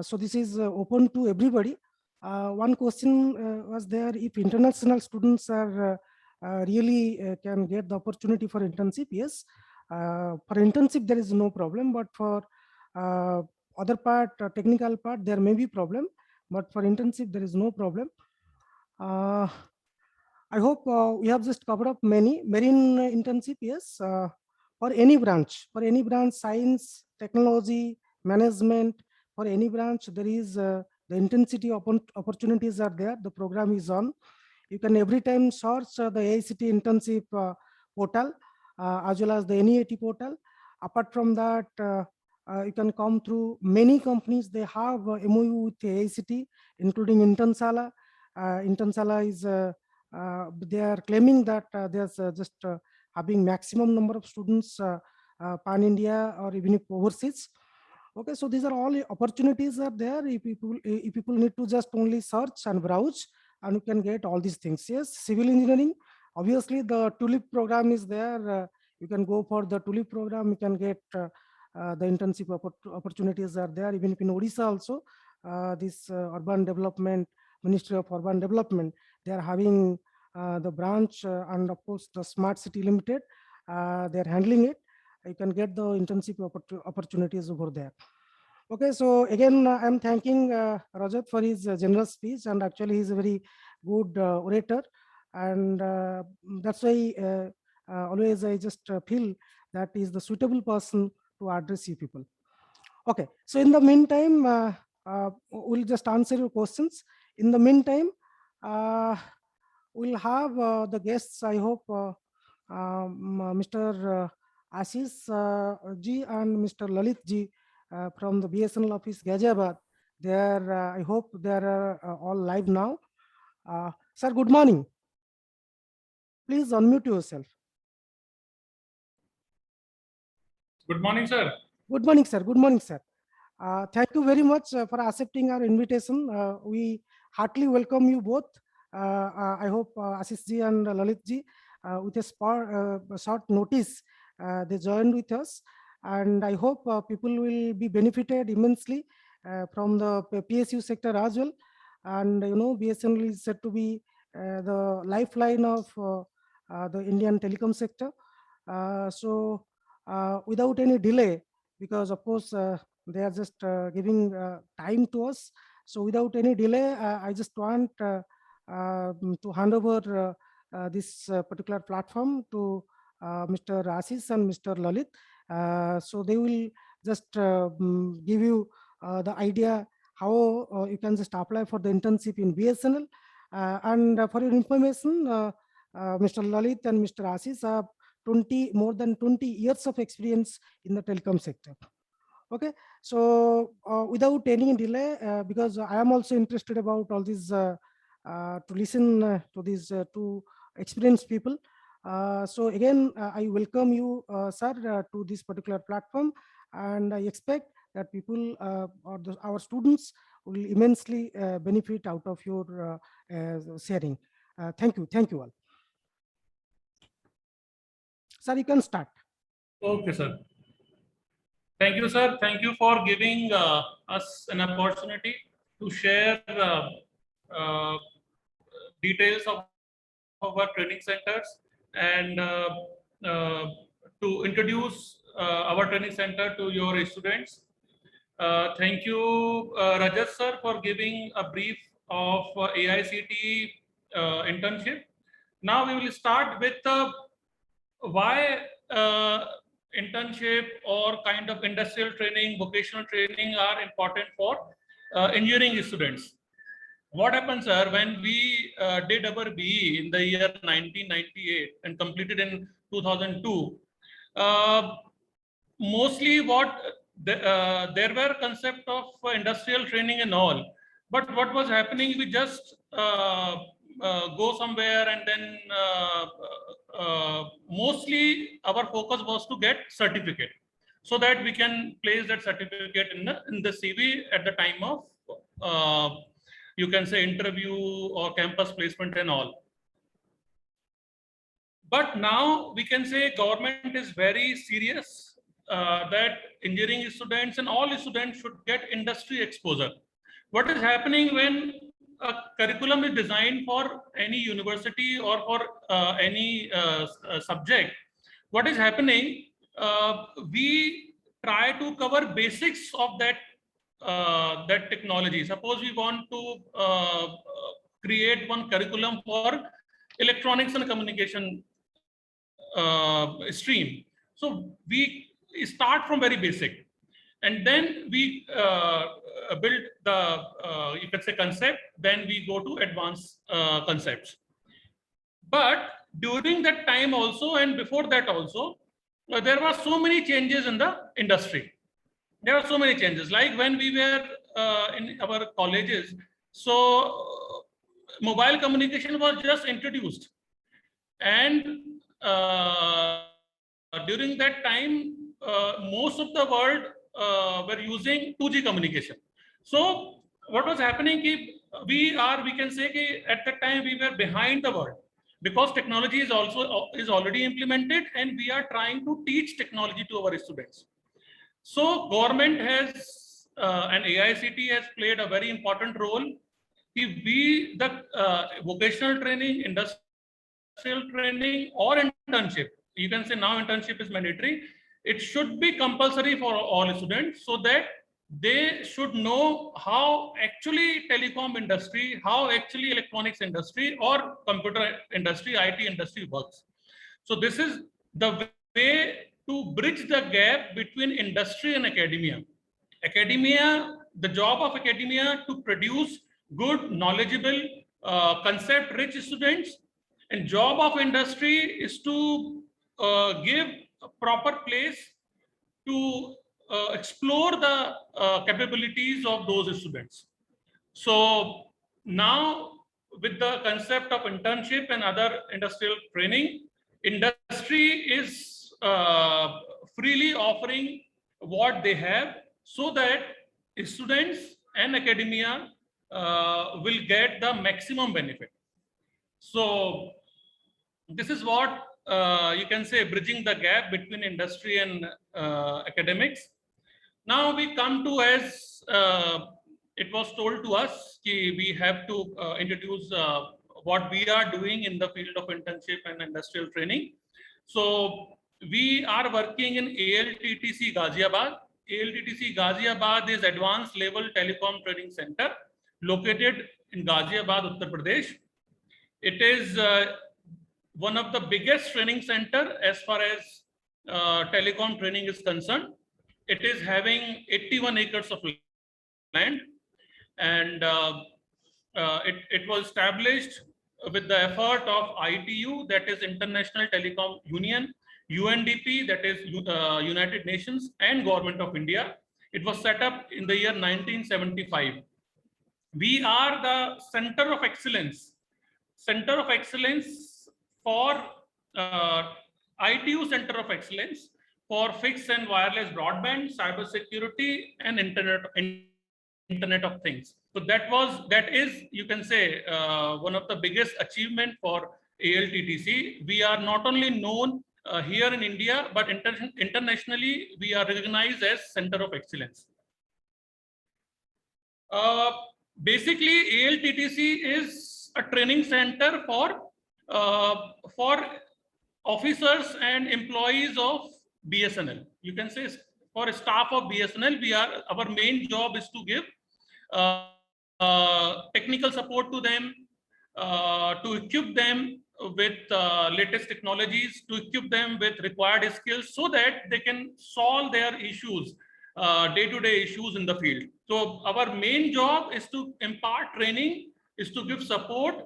So this is open to everybody. One question was there: if international students are really can get the opportunity for internship? Yes, for internship there is no problem, but for other part, technical part, there may be problem, but for internship there is no problem. uh, I hope we have just covered up many marine internship. Yes, for any branch, science, technology, management, for any branch, there is the intensity opportunities are there. The program is on. You can every time search the AICT internship portal as well as the NEAT portal. Apart from that, you can come through many companies. They have MOU with AICT, including Internsala. Internsala is they are claiming that there's just having maximum number of students pan India or even if overseas. Okay, so these are all opportunities are there. If people need to just only search and browse, and you can get all these things. Yes, civil engineering, obviously the TULIP program is there. You can go for the TULIP program. You can get the internship opportunities are there. Even if in Odisha also, this urban development, Ministry of Urban Development, they are having the branch and of course the Smart City Limited, they are handling it. You can get the internship opportunities over there. Okay, so again, I'm thanking Rajat for his generous speech, and actually he's a very good orator, and that's why always I just feel that he's the suitable person to address you people. Okay, so in the meantime, we'll just answer your questions. In the meantime, uh, we'll have the guests, I hope, Mr. Ashish ji and Mr. Lalit ji from the BSNL office, Ghaziabad. They are, I hope they are all live now. Sir, good morning. Please unmute yourself. Good morning, sir. Good morning, sir. Good morning, sir. Thank you very much for accepting our invitation. We heartily welcome you both. I hope Ashish ji and Lalit ji, with a short notice, they joined with us, and I hope people will be benefited immensely from the PSU sector as well. And you know, BSNL is said to be the lifeline of the Indian telecom sector. So, without any delay, because of course they are just giving time to us. So without any delay, I just want to hand over this particular platform to Mr. Ashish and Mr. Lalit. So they will just give you the idea how you can just apply for the internship in BSNL. And for your information, Mr. Lalit and Mr. Ashish have more than 20 years of experience in the telecom sector. Okay, so without any delay, because I am also interested about all these to listen to these two experienced people. So again, I welcome you, sir, to this particular platform, and I expect that people or our students will immensely benefit out of your sharing. Thank you all. Sir, you can start. Okay, sir. Thank you, sir. Thank you for giving us an opportunity to share uh, details of our training centers and to introduce our training center to your students. Thank you, Rajat sir, for giving a brief of AICT internship. Now we will start with why internship or kind of industrial training, vocational training are important for engineering students. What happens, sir, when we did our BE in the year 1998 and completed in 2002, mostly there were concept of industrial training and all, but what was happening, we just go somewhere and then mostly our focus was to get certificate so that we can place that certificate in the CV at the time of you can say interview or campus placement and all. But now we can say government is very serious that engineering students and all students should get industry exposure. What is happening when a curriculum is designed for any university or for any subject? What is happening? We try to cover basics of that technology. Suppose we want to create one curriculum for electronics and communication stream. So we start from very basic, and then we build the you can say concept. Then we go to advanced concepts. But during that time also, and before that also, there were so many changes in the industry. There are so many changes. Like when we were in our colleges, so mobile communication was just introduced, and during that time, most of the world were using 2G communication. So what was happening? We can say at that time we were behind the world, because technology is already implemented, and we are trying to teach technology to our students. So government has and AICT has played a very important role. We the vocational training, industrial training, or internship. You can say now internship is mandatory. It should be compulsory for all students, so that they should know how actually telecom industry, how actually electronics industry or computer industry, IT industry works. So this is the way to bridge the gap between industry and academia. Academia, the job of academia to produce good, knowledgeable, concept-rich students, and job of industry is to give a proper place to explore the capabilities of those students. So now, with the concept of internship and other industrial training, industry is freely offering what they have, so that students and academia will get the maximum benefit. So this is what you can say, bridging the gap between industry and academics. Now we come to, as it was told to us, we have to introduce what we are doing in the field of internship and industrial training. So we are working in ALTTC Ghaziabad. ALTTC Ghaziabad is Advanced Level Telecom Training Center, located in Ghaziabad, Uttar Pradesh. It is one of the biggest training center as far as telecom training is concerned. It is having 81 acres of land, and it was established with the effort of ITU, that is International Telecom Union, UNDP, that is United Nations, and Government of India. It was set up in the year 1975. We are the center of excellence for ITU Center of Excellence for fixed and wireless broadband, cybersecurity, and Internet of Things. So that is, you can say, one of the biggest achievement for ALTTC. We are not only known here in India, but internationally we are recognized as Center of Excellence. Basically, ALTTC is a training center for officers and employees of BSNL. You can say for staff of BSNL, our main job is to give technical support to them, to equip them with latest technologies, to equip them with required skills, so that they can solve their issues, day-to-day issues in the field. So our main job is to impart training, is to give support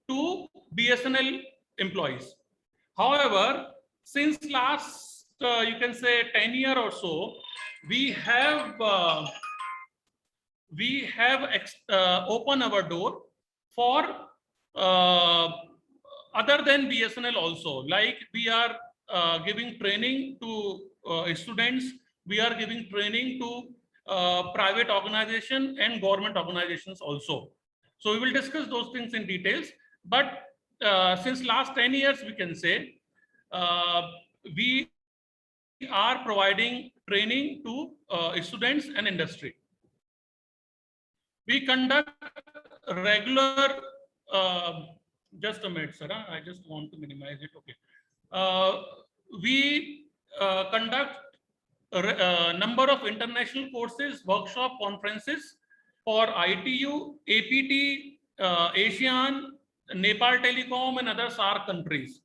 to BSNL employees. However, since last, you can say 10 years or so, we have opened our door for other than BSNL also. Like we are giving training to students, we are giving training to private organization and government organizations also. So we will discuss those things in details. But since last 10 years, we can say we are providing training to students and industry. We conduct regular, just a minute, sir. I just want to minimize it. Okay. We conduct a number of international courses, workshop, conferences for ITU, APT, ASEAN, Nepal Telecom, and other SAARC countries.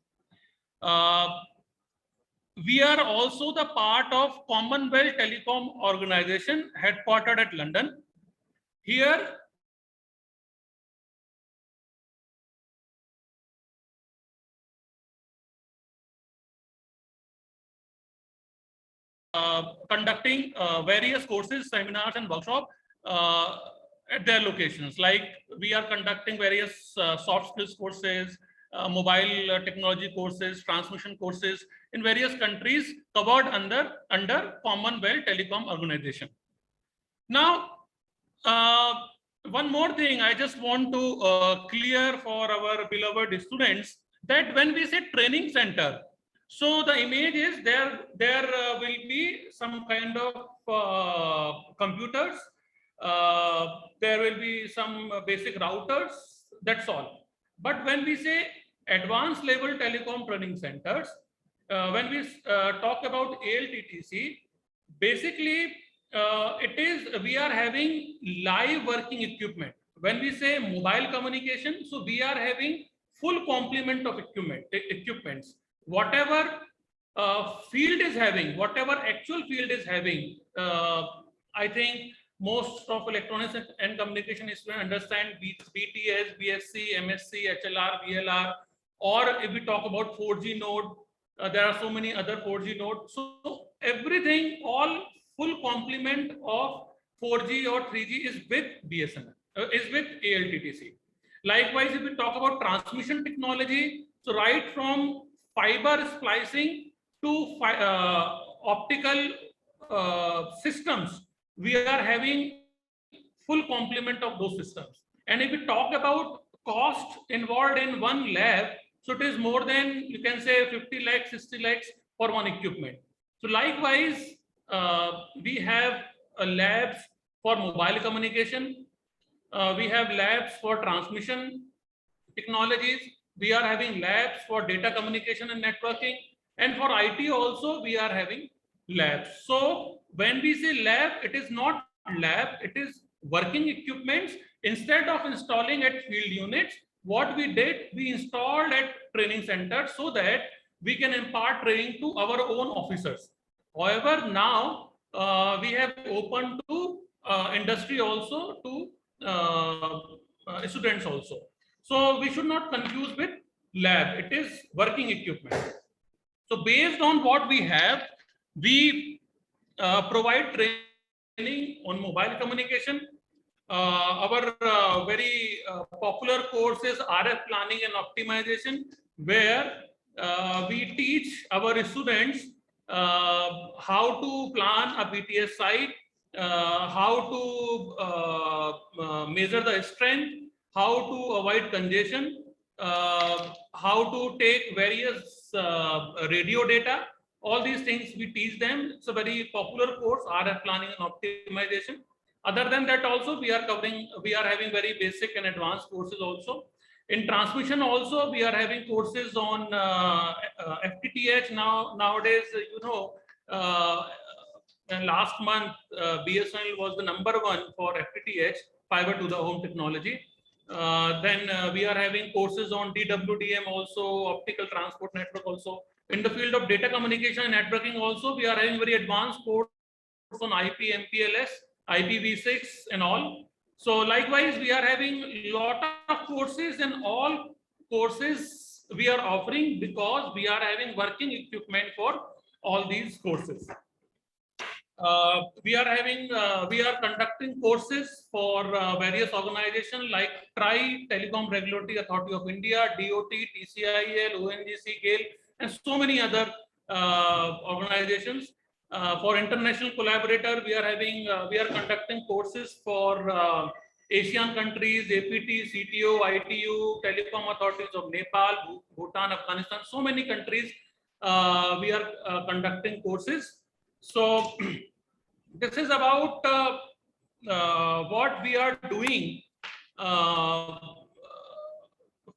We are also the part of Commonwealth Telecom Organization, headquartered at London. Here, conducting various courses, seminars, and workshops at their locations. Like we are conducting various soft skills courses, mobile technology courses, transmission courses in various countries covered under Commonwealth Telecom Organization. Now, one more thing I just want to clear for our beloved students, that when we say training center, so the image is there will be some kind of computers, there will be some basic routers, that's all. But when we say advanced level telecom training centers, when we talk about ALTTC, basically we are having live working equipment. When we say mobile communication, so we are having full complement of equipments. Whatever field is having, whatever actual field is having, I think most of electronics and communication students understand BTS, BSc, MSc, HLR, VLR, or if we talk about 4G node, there are so many other 4G nodes. So everything, all full complement of 4G or 3G is with BSNL, is with ALTTC. Likewise, if we talk about transmission technology, so right from fiber splicing to optical systems, we are having full complement of those systems. And if we talk about cost involved in one lab, so it is more than, you can say, 50 lakhs, 60 lakhs for one equipment. So likewise, we have labs for mobile communication. We have labs for transmission technologies. We are having labs for data communication and networking. And for IT also, we are having labs. So when we say lab, it is not lab, it is working equipments. Instead of installing at field units, what we did, we installed at training centers so that we can impart training to our own officers. However, now we have opened to industry also, to students also. So we should not confuse with lab, it is working equipment. So based on what we have, we provide training on mobile communication. Our very popular course is RF planning and optimization, where we teach our students how to plan a BTS site, how to measure the strength, how to avoid congestion, how to take various radio data. All these things we teach them. It's a very popular course, RF planning and optimization. Other than that, also we are having very basic and advanced courses also. In transmission also, we are having courses on FTTH nowadays. You know, last month BSNL was the #1 for FTTH, fiber to the home technology. Then we are having courses on DWDM also, optical transport network also. In the field of data communication and networking also, we are having very advanced course on IP, MPLS, IPv6 and all. So likewise, we are having a lot of courses, and all courses we are offering because we are having working equipment for all these courses. We are conducting courses for various organizations like TRAI, Telecom Regulatory Authority of India, DOT, TCIL, ONGC, GAIL, and so many other organizations. For international collaborator, we are conducting courses for Asian countries, APT, CTO, ITU, Telecom Authorities of Nepal, Bhutan, Afghanistan, so many countries. we are conducting courses. So this is about what we are doing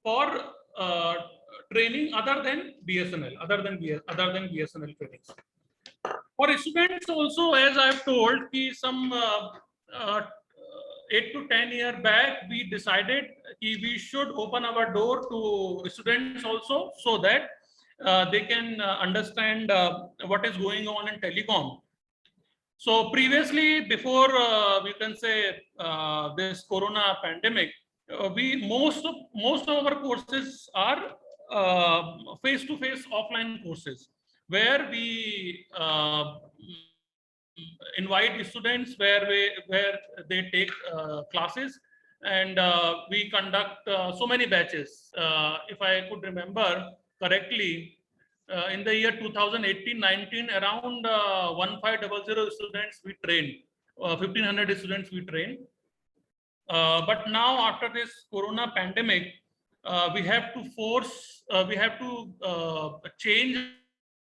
for training other than BSNL, other than BSNL trainings. For students also, as I've told, some 8 to 10 years back, we decided we should open our door to students also, so that they can understand what is going on in telecom. So previously, before we can say this Corona pandemic, most of our courses are face-to-face offline courses, where we invite students where they take classes, and we conduct so many batches. If I could remember correctly, in the year 2018-19, around 1500 students we trained, 1500 students we trained. But now, after this Corona pandemic, we have to change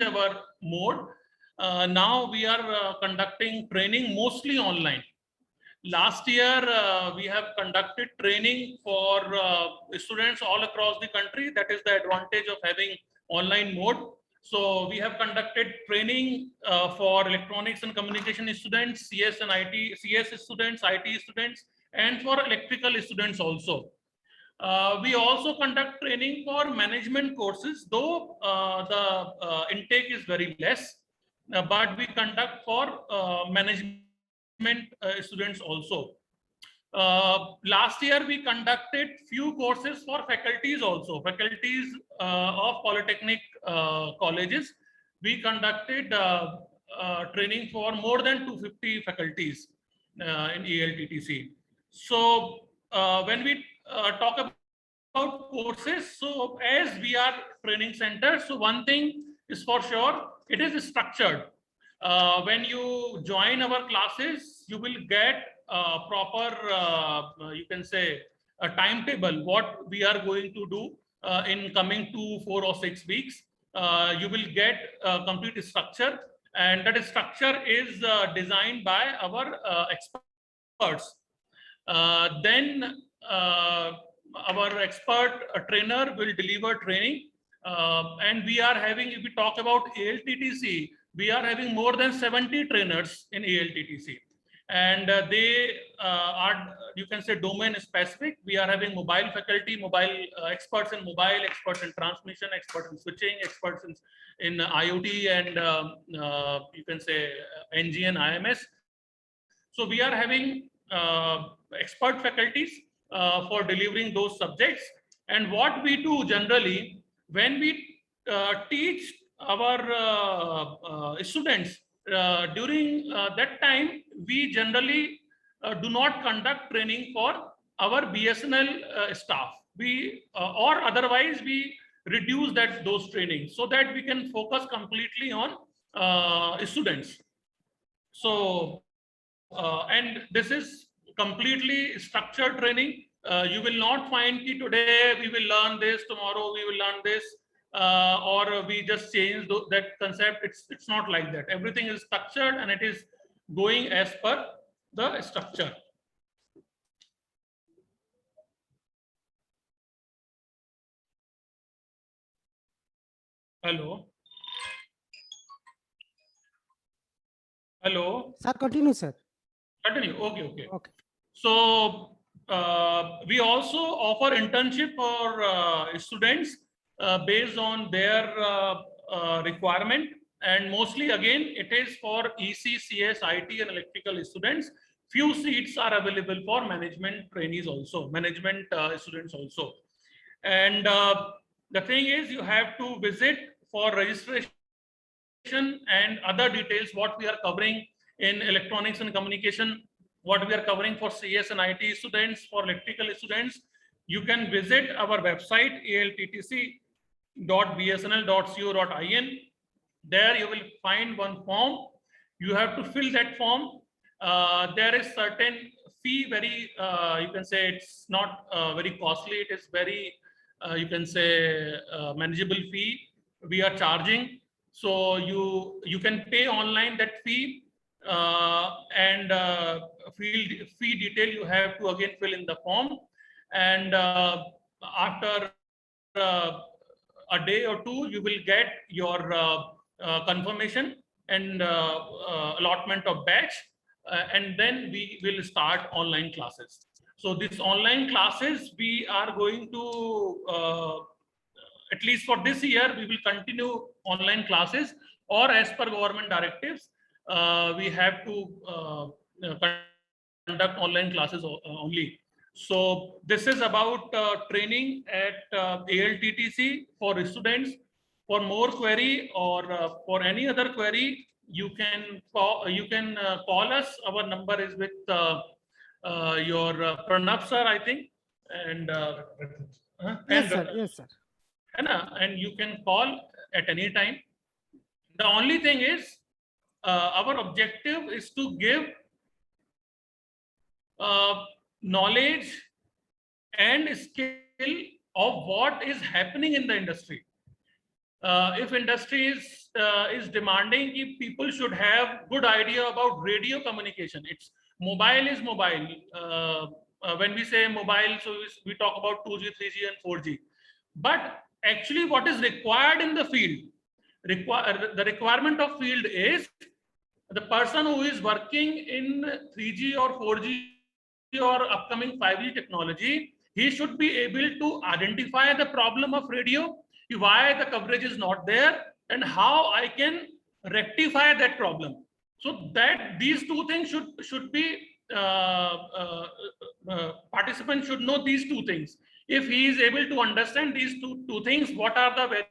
our mode. Now we are conducting training mostly online. Last year, we have conducted training for students all across the country. That is the advantage of having online mode. So we have conducted training for electronics and communication students, CS and IT, CS students, IT students, and for electrical students also. We also conduct training for management courses, though the intake is very less, but we conduct for management students also. Last year, we conducted few courses for faculties also, faculties of polytechnic colleges. We conducted training for more than 250 faculties in ELTTC. So when we talk about courses, so as we are training center, so one thing is for sure, it is structured. When you join our classes, you will get proper, you can say, a timetable, what we are going to do in coming 2, 4 or 6 weeks. You will get a complete structure, and that structure is designed by our experts. Then our expert trainer will deliver training, and we are having, if we talk about ALTTC, we are having more than 70 trainers in ALTTC, and they are, you can say, domain specific. We are having mobile faculty, mobile experts in mobile, experts in transmission, experts in switching, experts in IoT, and you can say NG and IMS. So we are having expert faculties for delivering those subjects. And what we do generally, when we teach our students, during that time, we generally do not conduct training for our BSNL staff. We or otherwise we reduce those trainings, so that we can focus completely on students. So and this is completely structured training. You will not find that today we will learn this, tomorrow we will learn this, or we just change that concept. It's not like that. Everything is structured, and it is going as per the structure. Hello. Hello. Sir, continue, sir. Continue. Okay. Okay. So we also offer internship for students based on their requirement, and mostly again it is for EC, CS, IT, and electrical students. Few seats are available for management trainees also, management students also. And the thing is, you have to visit for registration and other details, what we are covering in electronics and communication, what we are covering for CS and IT students, for electrical students. You can visit our website, alttc.bsnl.co.in. There you will find one form. You have to fill that form. There is certain fee, very, you can say it's not very costly. It is very, you can say, manageable fee. we are charging. So you can pay online that fee, and fee detail you have to again fill in the form, and after a day or two you will get your confirmation and allotment of batch, and then we will start online classes. So this online classes we are going to at least for this year we will continue online classes, or as per government directives we have to conduct online classes only. So this is about training at ALTTC for students. For more query or for any other query, you can call us. Our number is with your Pranav sir, I think, and Yes, sir. Yes, sir. and you can call at any time. The only thing is our objective is to give knowledge and skill of what is happening in the industry. If industry is demanding, if people should have good idea about radio communication. It's mobile is mobile. When we say mobile, so we talk about 2G, 3G, and 4G. But actually, what is required in the field? The requirement of field is the person who is working in 3G or 4G or upcoming 5G technology, he should be able to identify the problem of radio, why the coverage is not there, and how I can rectify that problem. So that these two things should be participants should know these two things. If he is able to understand these two things, what are the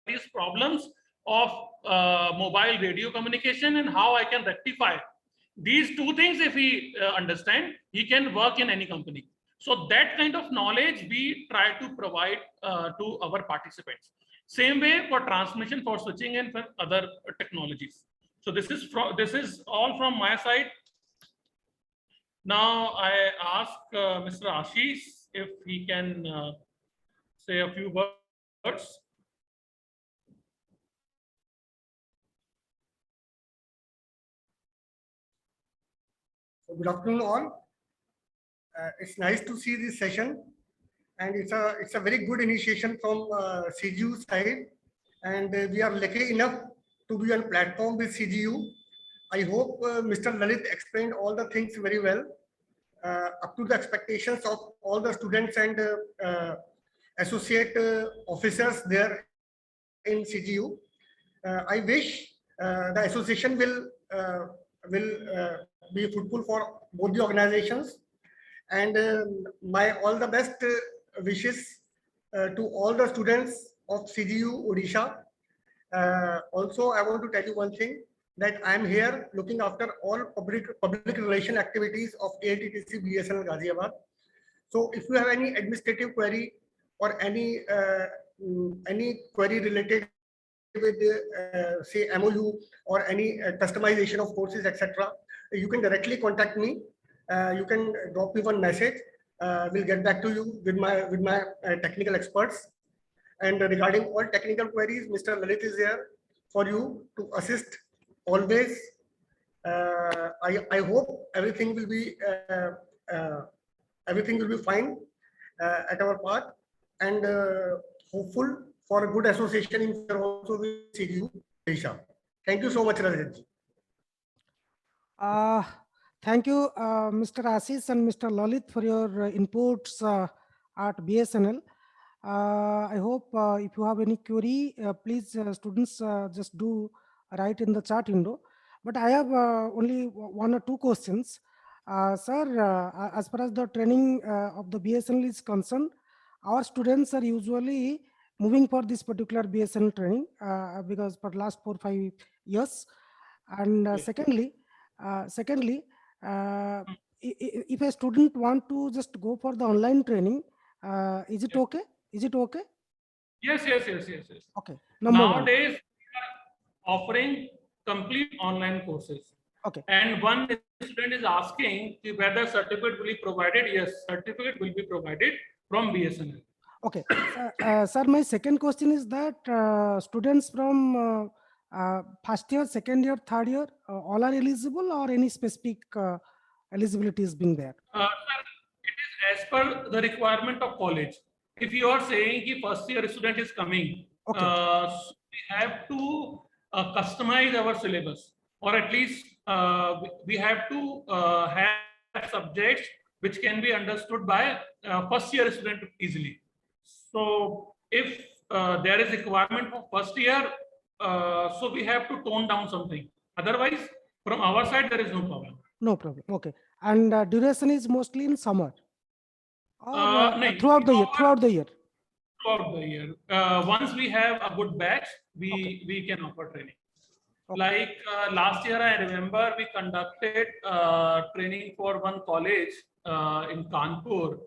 various problems of mobile radio communication and how I can rectify these two things, if he understand, he can work in any company. So that kind of knowledge we try to provide to our participants. Same way for transmission, for switching, and for other technologies. So this is all from my side. Now I ask Mr. Ashish if he can say a few words. So good afternoon all. It's nice to see this session, and it's a very good initiation from CGU side, and we are lucky enough to be on platform with CGU. I hope Mr. Lalit explained all the things very well, up to the expectations of all the students and associate officers there in CGU. I wish the association will be fruitful for both the organizations, and my all the best wishes to all the students of CGU Odisha. Also, I want to tell you one thing, that I am here looking after all public relation activities of ALTTC BSNL Ghaziabad. So if you have any administrative query or any query related with say MOU or any customization of courses, etc., you can directly contact me. You can drop me one message. We'll get back to you with my technical experts. And regarding all technical queries, Mr. Lalit is here for you to assist always. I hope everything will be fine at our part, and hopeful for a good association in future also with CGU Odisha. Thank you so much, Rajat. Thank you, Mr. Ashish and Mr. Lalit, for your inputs at BSNL. I hope if you have any query, please, students, just do write in the chat window. But I have only one or two questions. Sir, as far as the training of the BSNL is concerned, our students are usually moving for this particular BSNL training because for last 4 or 5 years. And secondly, if a student want to just go for the online training, is it okay? Is it okay? Yes. Okay. Number Nowadays, we are offering complete online courses. Okay. And one student is asking whether certificate will be provided. Yes, certificate will be provided from BSNL. Okay. Sir, my second question is that students from first year, second year, third year, all are eligible, or any specific eligibility is being there? Sir, it is as per the requirement of college. If you are saying the first year student is coming, Okay. so we have to customize our syllabus, or at least we have to have subjects which can be understood by first year student easily. So if there is requirement for first year, so we have to tone down something. Otherwise, from our side, there is no problem. No problem. Okay. And duration is mostly in summer, or Nahin, throughout the year? October- Throughout the year. Throughout the year. Once we have a good batch, we can offer training. Okay. Like last year, I remember we conducted training for one college in Kanpur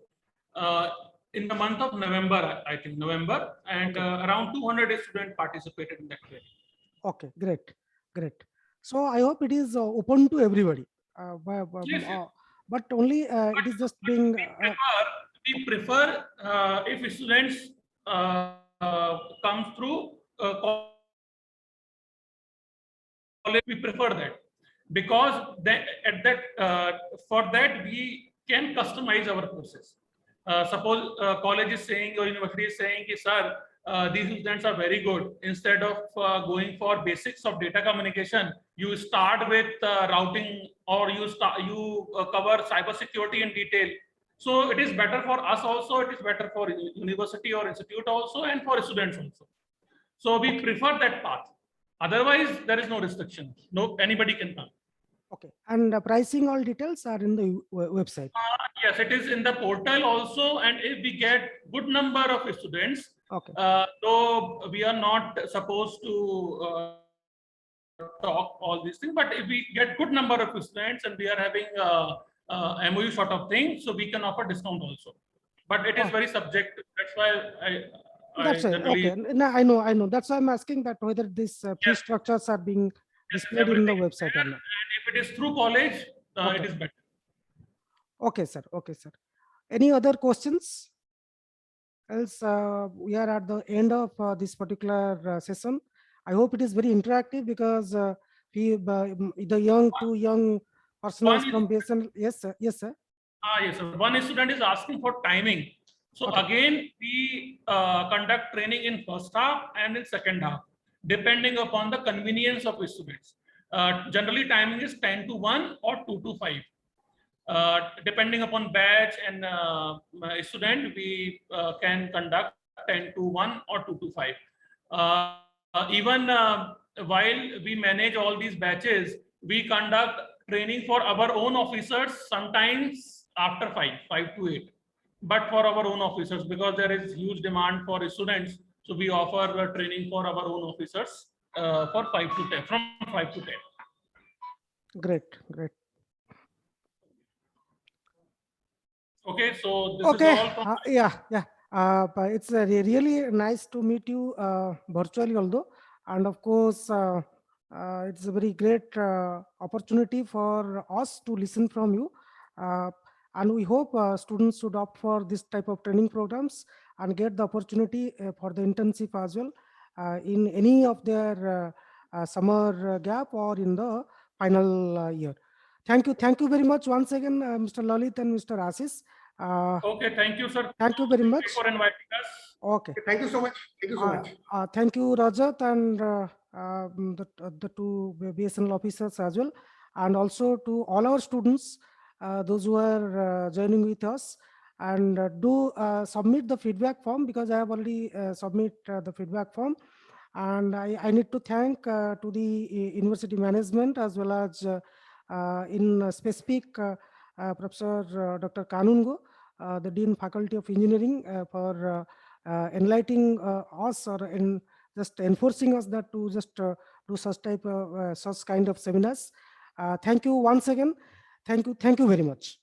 in the month of November, I think November, and around 200 students participated in that training. Okay. Great. Great. So I hope it is open to everybody. Yes, yes. But only it is just being. We prefer if students come through college, we prefer that, because then at that for that we can customize our courses. Suppose college is saying or university is saying, sir, these students are very good. Instead of going for basics of data communication, you start with routing, or you cover cybersecurity in detail. So it is better for us also, it is better for university or institute also, and for students also. So we prefer that path. Otherwise, there is no restriction. No, anybody can come. Okay. And pricing, all details are in the website. Yes, it is in the portal also. And if we get good number of students, Okay. though we are not supposed to talk all these things, but if we get good number of students and we are having MOU sort of thing, so we can offer discount also. But it is very subjective. That's why That's right. generally, Okay. No, I know. That's why I'm asking that whether these fee structures are being displayed in the everything is website there. or not. And if it is through college, Okay. it is better. Okay, sir. Okay, sir. Any other questions? Else, we are at the end of this particular session. I hope it is very interactive, because the young personals One from BSNL. Yes, sir. Yes, sir. Yes, sir. One student is asking for timing. So Okay. again, we conduct training in first half and in second half, depending upon the convenience of the students. Generally, timing is 10 to 1 or 2 to 5. Depending upon batch and student, we can conduct 10 to 1 or 2 to 5. Even while we manage all these batches, we conduct training for our own officers sometimes after 5 to 8. But for our own officers, because there is huge demand for students, so we offer training for our own officers for 5 to 10, from 5 to 10. Great, great. Okay, so this Okay. is all from Yeah. But it's really nice to meet you virtually, although, and of course, it's a very great opportunity for us to listen from you. And we hope students should opt for this type of training programs and get the opportunity for the internship as well in any of their summer gap or in the final year. Thank you very much once again, Mr. Lalit and Mr. Ashish. Okay, thank you, sir. Thank you very much. For inviting us. Okay. Thank you so much. Thank you so much. Thank you, Rajat, and the two BSNL officers as well, and also to all our students, those who are joining with us. And do submit the feedback form, because I have already submit the feedback form. And I need to thank to the university management, as well as in specific Professor Dr. Kanungo, the Dean Faculty of Engineering, for enlightening us, or just enforcing us that to just do such kind of seminars. Thank you once again. Thank you very much.